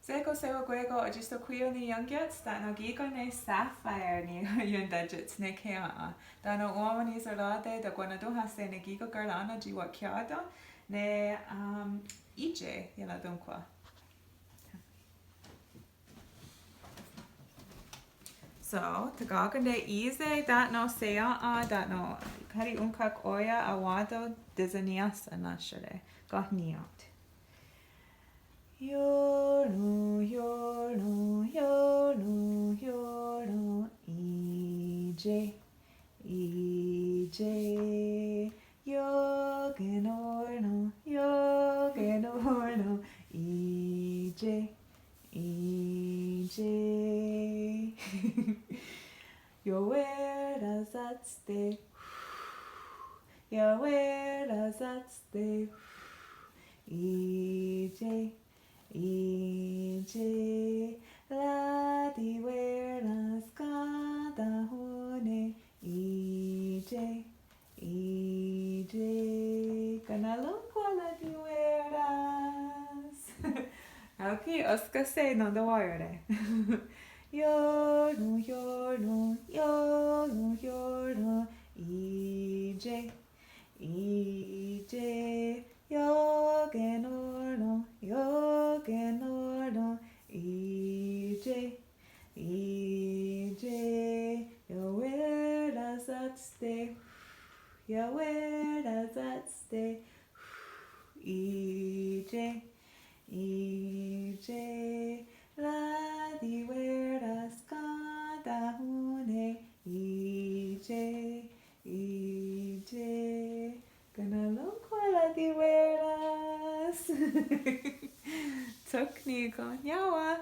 Sego sewa gwego Otsistohkwí ni youngets da no gigo ne sapphire ni yun digits ne kea. Da no omani zorade da Kwanorónhkwa haste ne gigo garlana jiwa kiado ne Ítsye Yoronhyó. So, tagagan de Ítsye dat no sea dat no kari unkak oya awado dizanias anashare gahniot. Yoronhyó, Ítsye, Ítsye, Yokennó, Ítsye, Ítsye. Yawerasátste, Yawerasátste, Ítsye, Ítsye, Ratiwé tahón, Ítsye, Ítsye, Kwanorónhkwa Ratiwé. Okay, oska say no the wire. Yoronhyó, Ítsye, Ítsye, Yokennó, Ítsye, Ítsye, Yawerasátste, Yawerasátste, Ítsye, Ítsye, Yawerasátste tahón, Ítsye, Ítsye, Kwanorónhkwa Ratiwé. Took ni go, yawa.